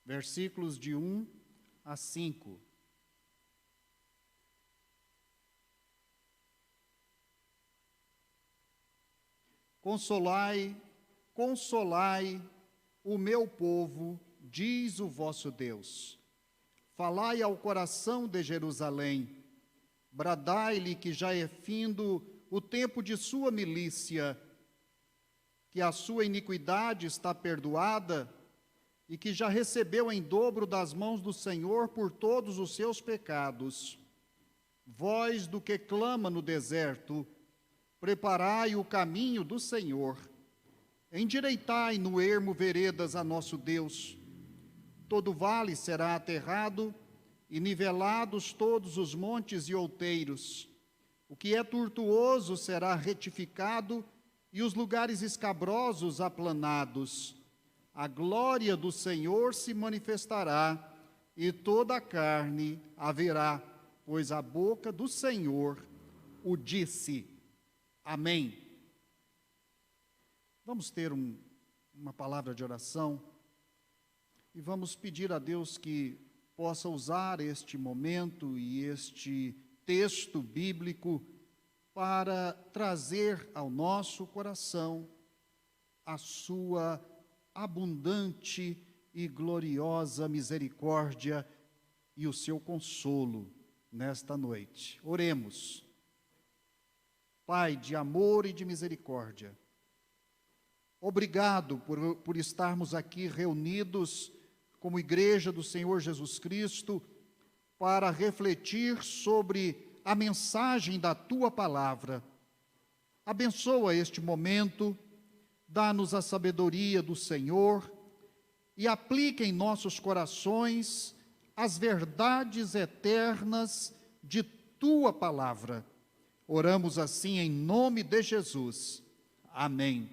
versículos de 1 a 5. Consolai, consolai o meu povo, diz o vosso Deus. Falai ao coração de Jerusalém, bradai-lhe que já é findo o tempo de sua milícia, que a sua iniquidade está perdoada e que já recebeu em dobro das mãos do Senhor por todos os seus pecados. Voz do que clama no deserto, preparai o caminho do Senhor, endireitai no ermo veredas a nosso Deus. Todo vale será aterrado, e nivelados todos os montes e outeiros. O que é tortuoso será retificado, e os lugares escabrosos aplanados. A glória do Senhor se manifestará, e toda a carne haverá, pois a boca do Senhor o disse. Amém. Vamos ter uma palavra de oração e vamos pedir a Deus que possa usar este momento e este texto bíblico para trazer ao nosso coração a sua abundante e gloriosa misericórdia e o seu consolo nesta noite. Oremos. Pai de amor e de misericórdia, obrigado por estarmos aqui reunidos como Igreja do Senhor Jesus Cristo para refletir sobre a mensagem da Tua Palavra. Abençoa este momento, dá-nos a sabedoria do Senhor e aplica em nossos corações as verdades eternas de Tua Palavra. Oramos assim em nome de Jesus. Amém.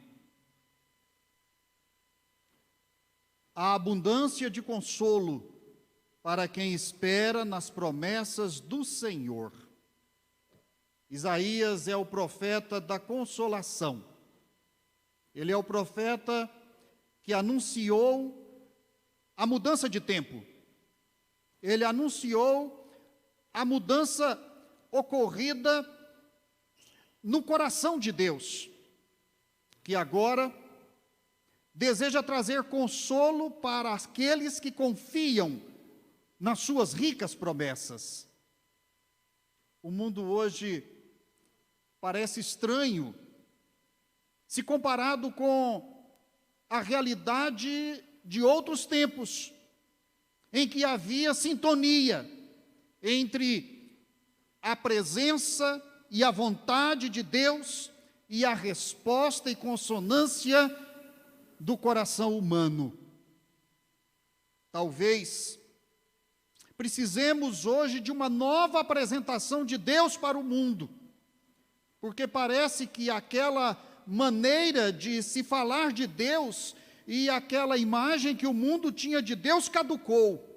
A abundância de consolo para quem espera nas promessas do Senhor. Isaías é o profeta da consolação. Ele é o profeta que anunciou a mudança de tempo. Ele anunciou a mudança ocorrida no coração de Deus, que agora deseja trazer consolo para aqueles que confiam nas suas ricas promessas. O mundo hoje parece estranho, se comparado com a realidade de outros tempos, em que havia sintonia entre a presença e a vontade de Deus e a resposta e consonância do coração humano. Talvez precisemos hoje de uma nova apresentação de Deus para o mundo, porque parece que aquela maneira de se falar de Deus e aquela imagem que o mundo tinha de Deus caducou.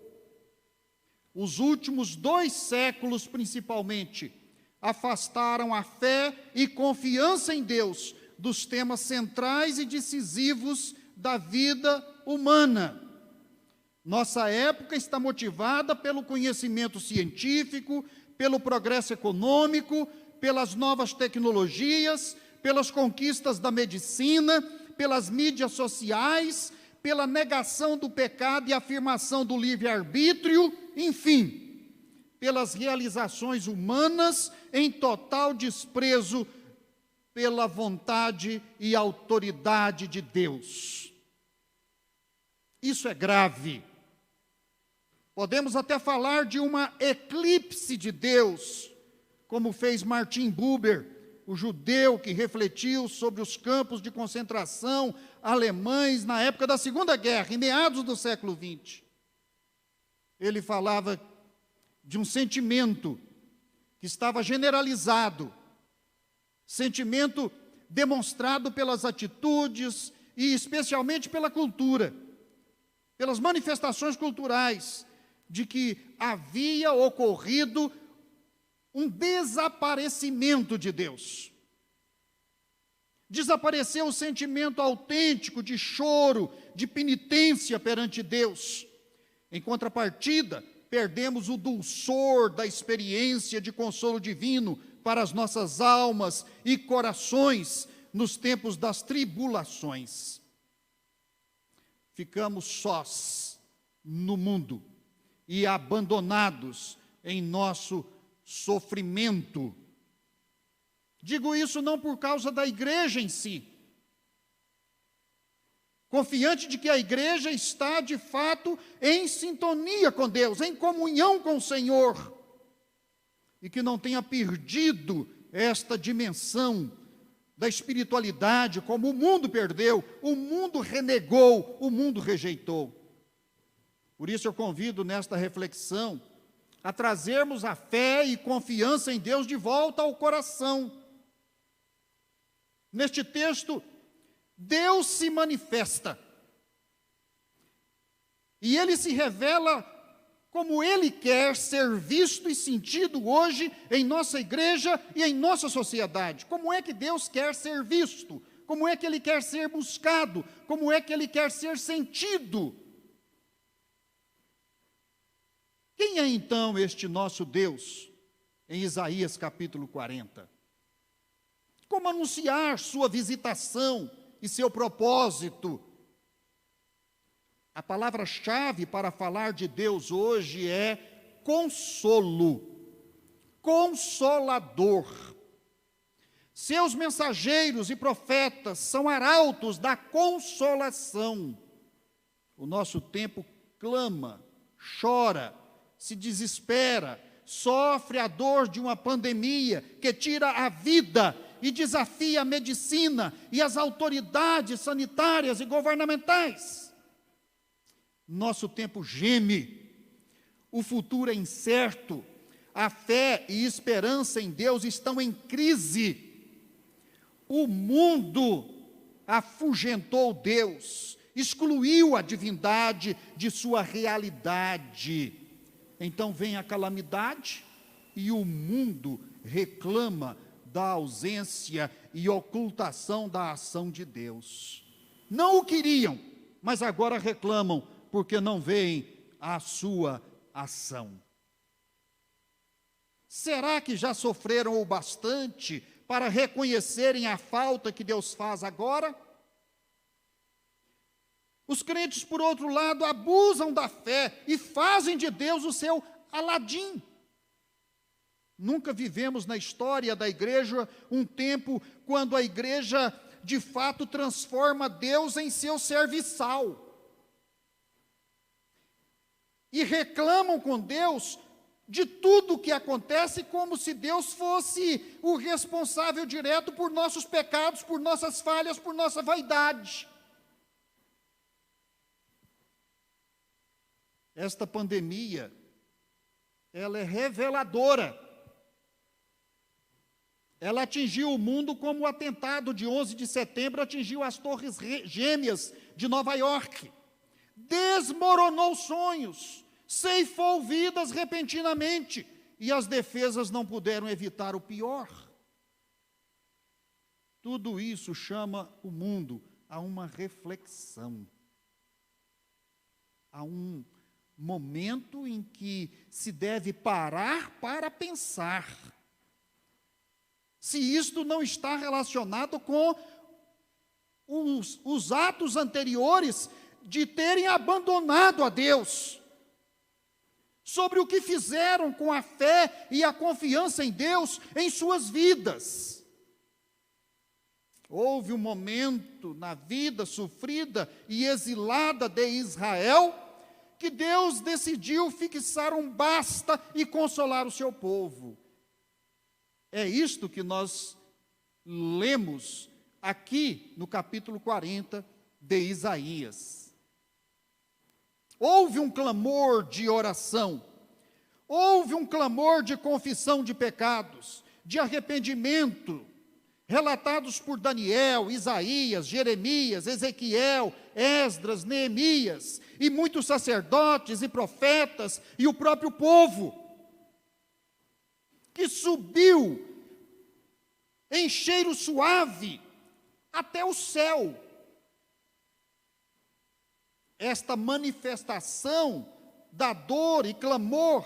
Os últimos 2 séculos, principalmente, afastaram a fé e confiança em Deus dos temas centrais e decisivos da vida humana. Nossa época está motivada pelo conhecimento científico, pelo progresso econômico, pelas novas tecnologias, pelas conquistas da medicina, pelas mídias sociais, pela negação do pecado e afirmação do livre-arbítrio, enfim, pelas realizações humanas em total desprezo pela vontade e autoridade de Deus. Isso é grave. Podemos até falar de uma eclipse de Deus, como fez Martin Buber, o judeu que refletiu sobre os campos de concentração alemães na época da Segunda Guerra, em meados do século XX. Ele falava de um sentimento que estava generalizado, sentimento demonstrado pelas atitudes e especialmente pela cultura, pelas manifestações culturais, de que havia ocorrido um desaparecimento de Deus. Desapareceu o sentimento autêntico de choro, de penitência perante Deus. Em contrapartida, perdemos o dulçor da experiência de consolo divino para as nossas almas e corações nos tempos das tribulações. Ficamos sós no mundo e abandonados em nosso sofrimento. Digo isso não por causa da igreja em si, confiante de que a igreja está, de fato, em sintonia com Deus, em comunhão com o Senhor, e que não tenha perdido esta dimensão da espiritualidade, como o mundo perdeu, o mundo renegou, o mundo rejeitou. Por isso eu convido nesta reflexão a trazermos a fé e confiança em Deus de volta ao coração. Neste texto, Deus se manifesta, e Ele se revela como Ele quer ser visto e sentido hoje em nossa igreja e em nossa sociedade. Como é que Deus quer ser visto? Como é que Ele quer ser buscado? Como é que Ele quer ser sentido? Quem é então este nosso Deus? Em Isaías capítulo 40. Como anunciar sua visitação e seu propósito? A palavra-chave para falar de Deus hoje é consolo, consolador. Seus mensageiros e profetas são arautos da consolação. O nosso tempo clama, chora, se desespera, sofre a dor de uma pandemia que tira a vida e desafia a medicina e as autoridades sanitárias e governamentais. Nosso tempo geme, o futuro é incerto, a fé e esperança em Deus estão em crise. O mundo afugentou Deus, excluiu a divindade de sua realidade. Então vem a calamidade e o mundo reclama da ausência e ocultação da ação de Deus. Não o queriam, mas agora reclamam porque não veem a sua ação. Será que já sofreram o bastante para reconhecerem a falta que Deus faz agora? Os crentes, por outro lado, abusam da fé e fazem de Deus o seu Aladim. Nunca vivemos na história da igreja um tempo quando a igreja, de fato, transforma Deus em seu serviçal. E reclamam com Deus de tudo o que acontece, como se Deus fosse o responsável direto por nossos pecados, por nossas falhas, por nossa vaidade. Esta pandemia, ela é reveladora. Ela atingiu o mundo como o atentado de 11 de setembro atingiu as Torres Gêmeas de Nova York. Desmoronou sonhos, ceifou vidas repentinamente, e as defesas não puderam evitar o pior. Tudo isso chama o mundo a uma reflexão, a um momento em que se deve parar para pensar se isto não está relacionado com os atos anteriores de terem abandonado a Deus, sobre o que fizeram com a fé e a confiança em Deus em suas vidas. Houve um momento na vida sofrida e exilada de Israel que Deus decidiu fixar um basta e consolar o seu povo. É isto que nós lemos aqui no capítulo 40 de Isaías. Houve um clamor de oração, houve um clamor de confissão de pecados, de arrependimento, relatados por Daniel, Isaías, Jeremias, Ezequiel, Esdras, Neemias, e muitos sacerdotes e profetas, e o próprio povo, que subiu em cheiro suave até o céu. Esta manifestação da dor e clamor,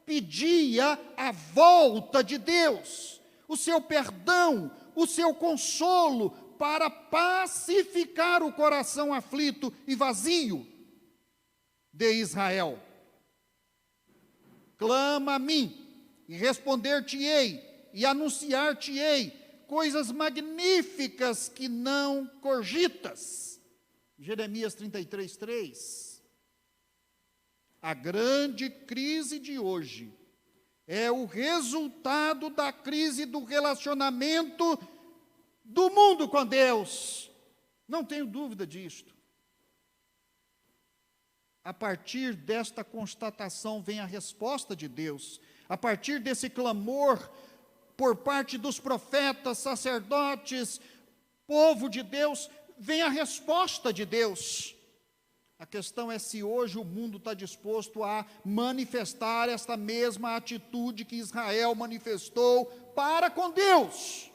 pedia a volta de Deus, o seu perdão, o seu consolo, para pacificar o coração aflito e vazio de Israel. Clama a mim, e responder-te-ei, e anunciar-te-ei coisas magníficas que não cogitas. Jeremias 33:3. A grande crise de hoje é o resultado da crise do relacionamento do mundo com Deus. Não tenho dúvida disto. A partir desta constatação vem a resposta de Deus. A partir desse clamor por parte dos profetas, sacerdotes, povo de Deus, vem a resposta de Deus. A questão é se hoje o mundo está disposto a manifestar esta mesma atitude que Israel manifestou para com Deus.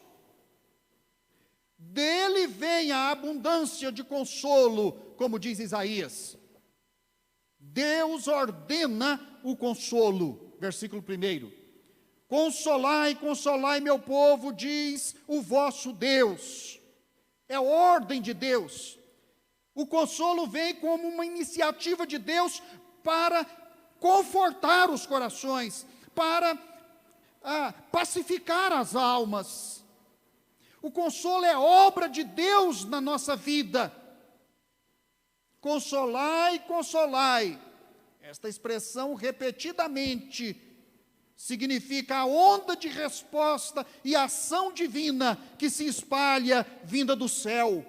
Dele vem a abundância de consolo, como diz Isaías. Deus ordena o consolo, versículo 1. Consolai, consolai meu povo, diz o vosso Deus. É ordem de Deus. O consolo vem como uma iniciativa de Deus para confortar os corações, para pacificar as almas. O consolo é obra de Deus na nossa vida. Consolai, consolai. Esta expressão repetidamente significa a onda de resposta e ação divina que se espalha vinda do céu.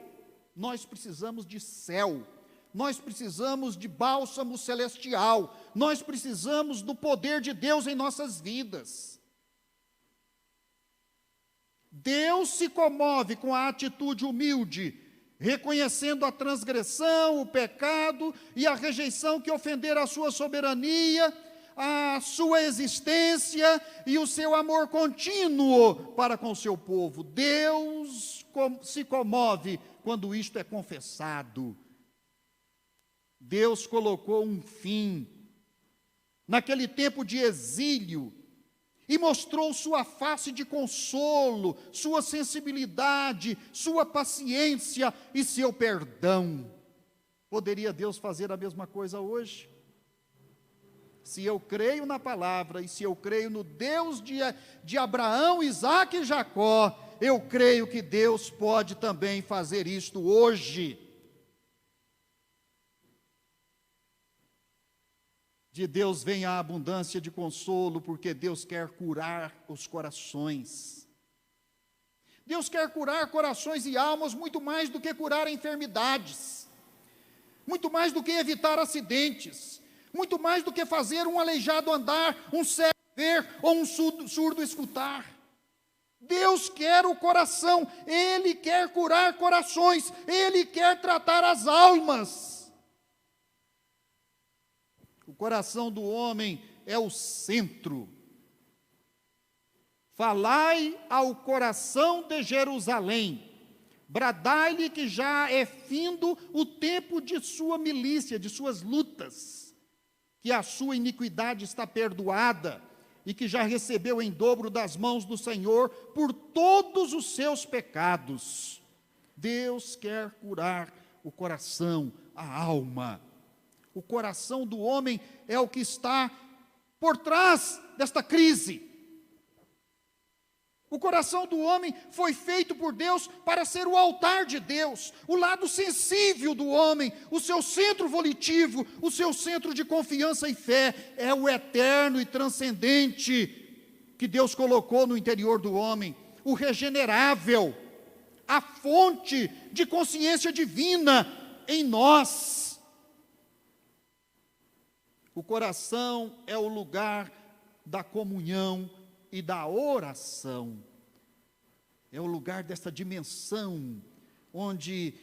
Nós precisamos de céu, nós precisamos de bálsamo celestial, nós precisamos do poder de Deus em nossas vidas. Deus se comove com a atitude humilde, reconhecendo a transgressão, o pecado e a rejeição que ofenderam a sua soberania, a sua existência e o seu amor contínuo para com o seu povo. Deus se comove quando isto é confessado. Deus colocou um fim naquele tempo de exílio e mostrou sua face de consolo, sua sensibilidade, sua paciência e seu perdão. Poderia Deus fazer a mesma coisa hoje? Se eu creio na palavra e se eu creio no Deus de Abraão, Isaque e Jacó, eu creio que Deus pode também fazer isto hoje. De Deus vem a abundância de consolo, porque Deus quer curar os corações. Deus quer curar corações e almas muito mais do que curar enfermidades, muito mais do que evitar acidentes, muito mais do que fazer um aleijado andar, um cego ver ou um surdo escutar. Deus quer o coração, Ele quer curar corações, Ele quer tratar as almas. O coração do homem é o centro. Falai ao coração de Jerusalém, bradai-lhe que já é findo o tempo de sua milícia, de suas lutas, que a sua iniquidade está perdoada, e que já recebeu em dobro das mãos do Senhor por todos os seus pecados. Deus quer curar o coração, a alma. O coração do homem é o que está por trás desta crise. O coração do homem foi feito por Deus para ser o altar de Deus, o lado sensível do homem, o seu centro volitivo, o seu centro de confiança e fé, é o eterno e transcendente que Deus colocou no interior do homem, o regenerável, a fonte de consciência divina em nós. O coração é o lugar da comunhão e da oração. É o lugar dessa dimensão onde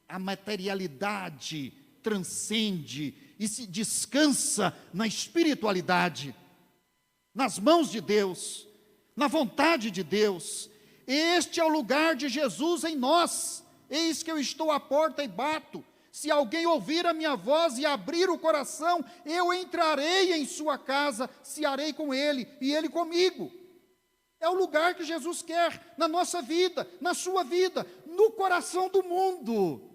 a materialidade transcende e se descansa na espiritualidade, nas mãos de Deus, na vontade de Deus. Este é o lugar de Jesus em nós. Eis que eu estou à porta e bato. Se alguém ouvir a minha voz e abrir o coração, eu entrarei em sua casa, cearei com ele e ele comigo. É o lugar que Jesus quer na nossa vida, na sua vida, no coração do mundo.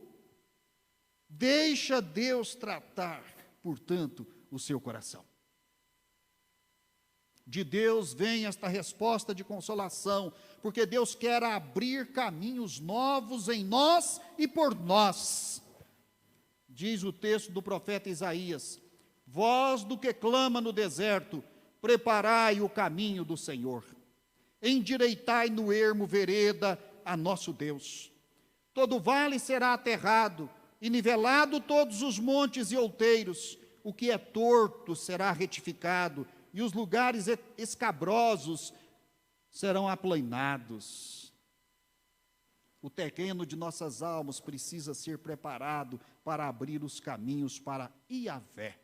Deixa Deus tratar, portanto, o seu coração. De Deus vem esta resposta de consolação, porque Deus quer abrir caminhos novos em nós e por nós. Diz o texto do profeta Isaías: voz do que clama no deserto, preparai o caminho do Senhor. Endireitai no ermo vereda a nosso Deus. Todo vale será aterrado, e nivelado todos os montes e outeiros. O que é torto será retificado, e os lugares escabrosos serão aplainados. O terreno de nossas almas precisa ser preparado para abrir os caminhos para Iavé.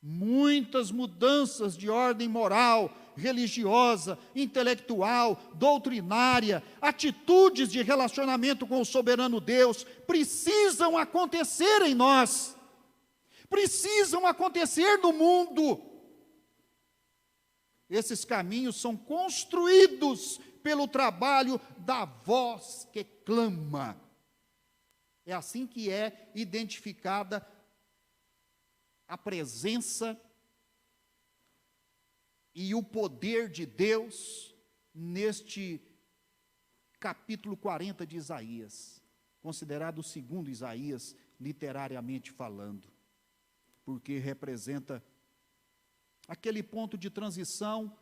Muitas mudanças de ordem moral, religiosa, intelectual, doutrinária, atitudes de relacionamento com o soberano Deus precisam acontecer em nós, precisam acontecer no mundo. Esses caminhos são construídos pelo trabalho da voz que clama. É assim que é identificada a presença e o poder de Deus neste capítulo 40 de Isaías, considerado o segundo Isaías, literariamente falando, porque representa aquele ponto de transição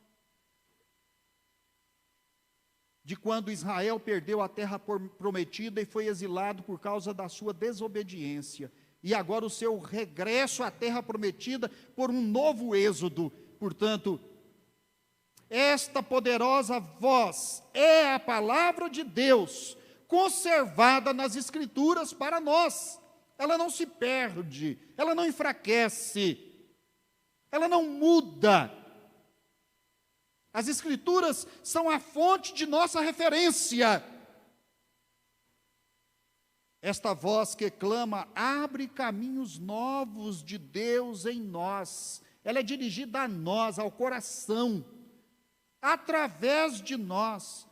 de quando Israel perdeu a terra prometida e foi exilado por causa da sua desobediência. E agora o seu regresso à terra prometida por um novo êxodo. Portanto, esta poderosa voz é a palavra de Deus, conservada nas Escrituras para nós. Ela não se perde, ela não enfraquece, ela não muda. As Escrituras são a fonte de nossa referência. Esta voz que clama abre caminhos novos de Deus em nós. Ela é dirigida a nós, ao coração, através de nós.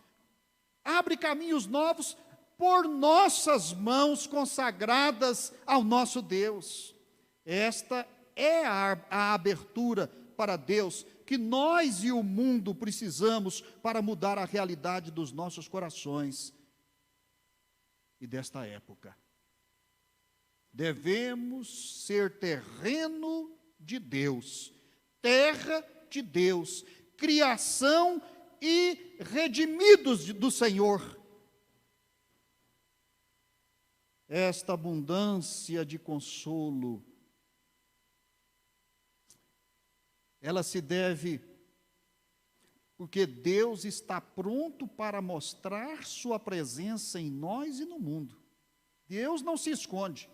Abre caminhos novos por nossas mãos consagradas ao nosso Deus. Esta é a abertura para Deus que nós e o mundo precisamos para mudar a realidade dos nossos corações e desta época. Devemos ser terreno de Deus, terra de Deus, criação e redimidos do Senhor. Esta abundância de consolo, ela se deve porque Deus está pronto para mostrar sua presença em nós e no mundo. Deus não se esconde.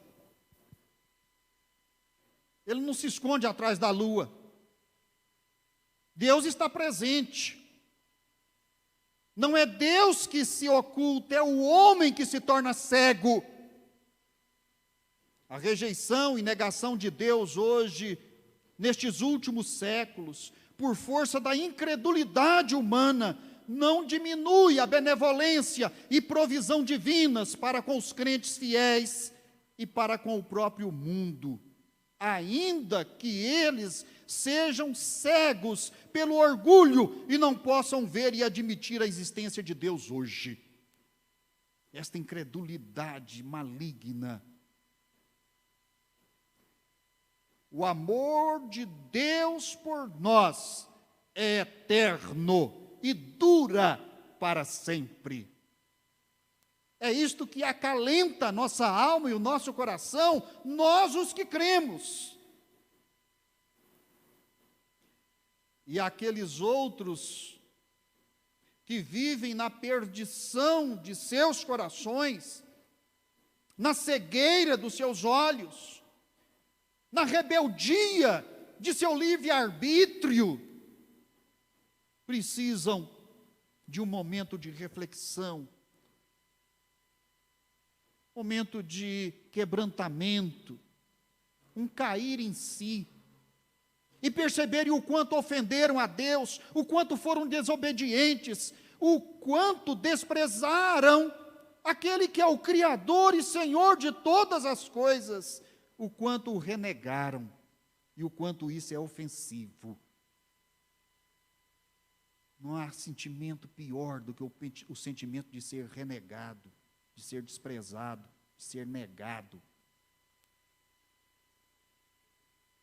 Ele não se esconde atrás da lua. Deus está presente. Não é Deus que se oculta, é o homem que se torna cego. A rejeição e negação de Deus hoje, nestes últimos séculos, por força da incredulidade humana, não diminui a benevolência e provisão divinas para com os crentes fiéis e para com o próprio mundo, ainda que eles sejam cegos pelo orgulho e não possam ver e admitir a existência de Deus hoje. Esta incredulidade maligna. O amor de Deus por nós é eterno e dura para sempre. É isto que acalenta a nossa alma e o nosso coração, nós os que cremos. E aqueles outros que vivem na perdição de seus corações, na cegueira dos seus olhos, na rebeldia de seu livre-arbítrio, precisam de um momento de reflexão momento de quebrantamento, um cair em si, e perceberem o quanto ofenderam a Deus, o quanto foram desobedientes, o quanto desprezaram aquele que é o Criador e Senhor de todas as coisas, o quanto o renegaram, e o quanto isso é ofensivo. Não há sentimento pior do que o sentimento de ser renegado, de ser desprezado, de ser negado,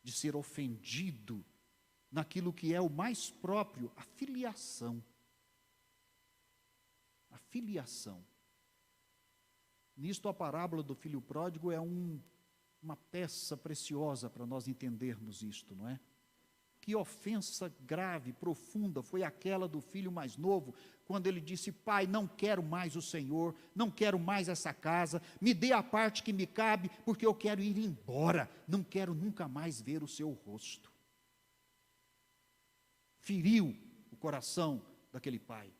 de ser ofendido naquilo que é o mais próprio, a filiação. A filiação. Nisto a parábola do filho pródigo é uma peça preciosa para nós entendermos isto, não é? Que ofensa grave, profunda foi aquela do filho mais novo, quando ele disse: pai, não quero mais o Senhor, não quero mais essa casa, me dê a parte que me cabe, porque eu quero ir embora, não quero nunca mais ver o seu rosto. Feriu o coração daquele pai.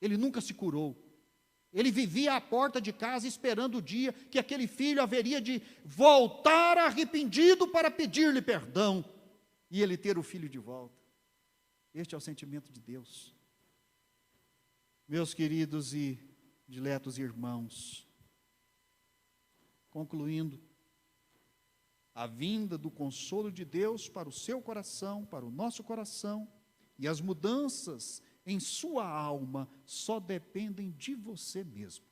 Ele nunca se curou. Ele vivia à porta de casa esperando o dia que aquele filho haveria de voltar arrependido para pedir-lhe perdão e ele ter o filho de volta. Este é o sentimento de Deus. Meus queridos e diletos irmãos, concluindo, a vinda do consolo de Deus para o seu coração, para o nosso coração, e as mudanças em sua alma só dependem de você mesmo.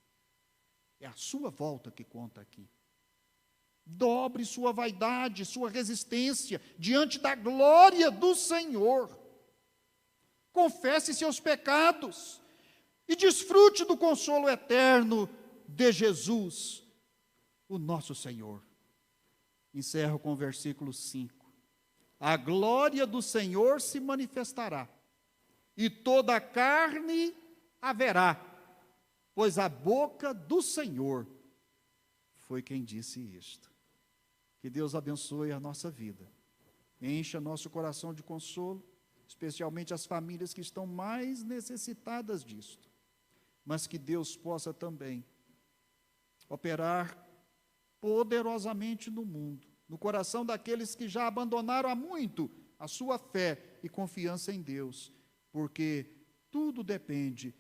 É a sua volta que conta aqui. Dobre sua vaidade, sua resistência diante da glória do Senhor. Confesse seus pecados e desfrute do consolo eterno de Jesus, o nosso Senhor. Encerro com o versículo 5. A glória do Senhor se manifestará, e toda a carne haverá, pois a boca do Senhor foi quem disse isto. Que Deus abençoe a nossa vida, encha nosso coração de consolo, especialmente as famílias que estão mais necessitadas disto, mas que Deus possa também operar poderosamente no mundo, no coração daqueles que já abandonaram há muito a sua fé e confiança em Deus, porque tudo depende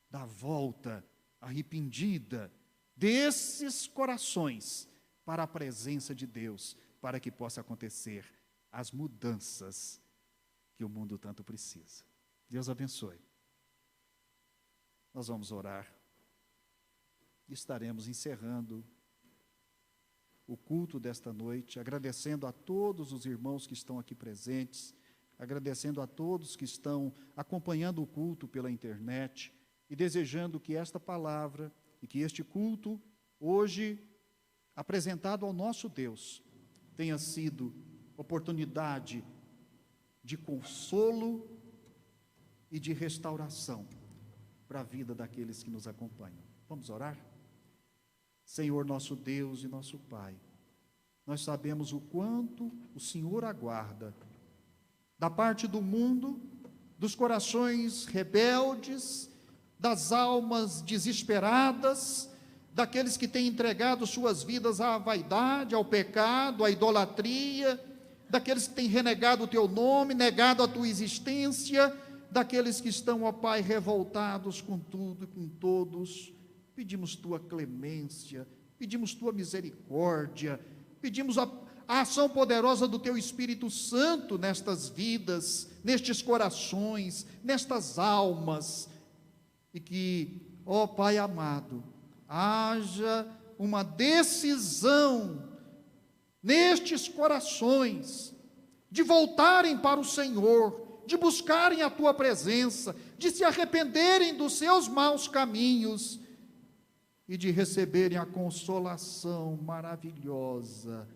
da volta arrependida desses corações para a presença de Deus, para que possa acontecer as mudanças que o mundo tanto precisa. Deus abençoe. Nós vamos orar e estaremos encerrando o culto desta noite, agradecendo a todos os irmãos que estão aqui presentes, agradecendo a todos que estão acompanhando o culto pela internet e desejando que esta palavra e que este culto, hoje apresentado ao nosso Deus, tenha sido oportunidade de consolo e de restauração para a vida daqueles que nos acompanham. Vamos orar? Senhor nosso Deus e nosso Pai, nós sabemos o quanto o Senhor aguarda da parte do mundo, dos corações rebeldes, das almas desesperadas, daqueles que têm entregado suas vidas à vaidade, ao pecado, à idolatria, daqueles que têm renegado o teu nome, negado a tua existência, daqueles que estão, ó Pai, revoltados com tudo e com todos. Pedimos tua clemência, pedimos tua misericórdia, pedimos a ação poderosa do teu Espírito Santo nestas vidas, nestes corações, nestas almas, e que, ó Pai amado, haja uma decisão nestes corações de voltarem para o Senhor, de buscarem a tua presença, de se arrependerem dos seus maus caminhos e de receberem a consolação maravilhosa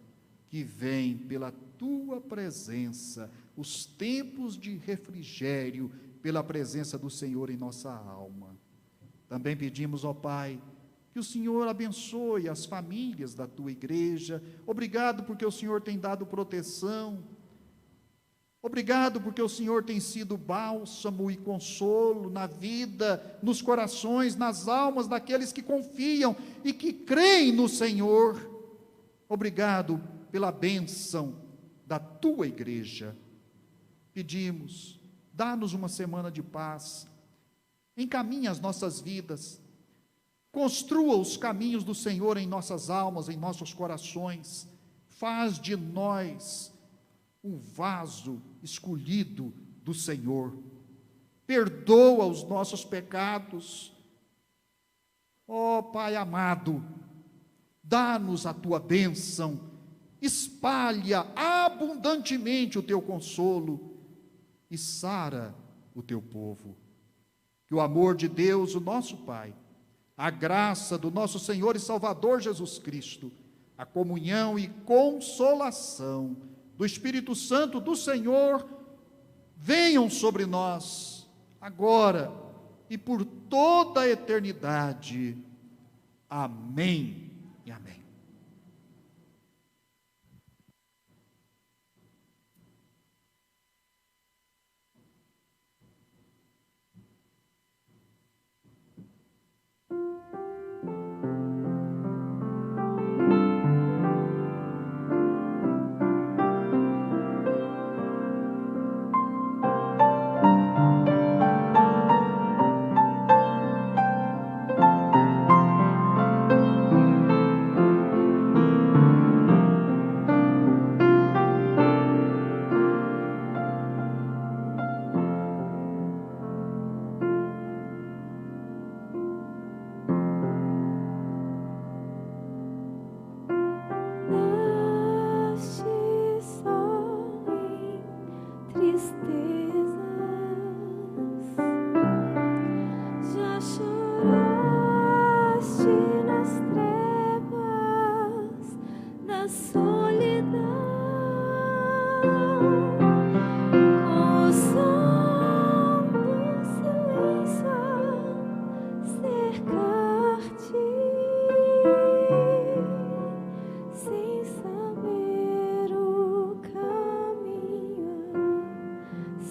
que vem pela tua presença, os tempos de refrigério pela presença do Senhor em nossa alma. Também pedimos, ó Pai, que o Senhor abençoe as famílias da tua igreja. Obrigado porque o Senhor tem dado proteção Obrigado porque o Senhor tem sido bálsamo e consolo na vida, nos corações, nas almas daqueles que confiam e que creem no Senhor. Obrigado pela bênção da tua igreja. Pedimos, dá-nos uma semana de paz, encaminha as nossas vidas, construa os caminhos do Senhor em nossas almas, em nossos corações, faz de nós um vaso escolhido do Senhor, perdoa os nossos pecados, ó Pai amado, dá-nos a tua bênção, espalha abundantemente o teu consolo e sara o teu povo. Que o amor de Deus, o nosso Pai, a graça do nosso Senhor e Salvador Jesus Cristo, a comunhão e consolação do Espírito Santo do Senhor, venham sobre nós, agora e por toda a eternidade. Amém e amém.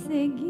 Seguir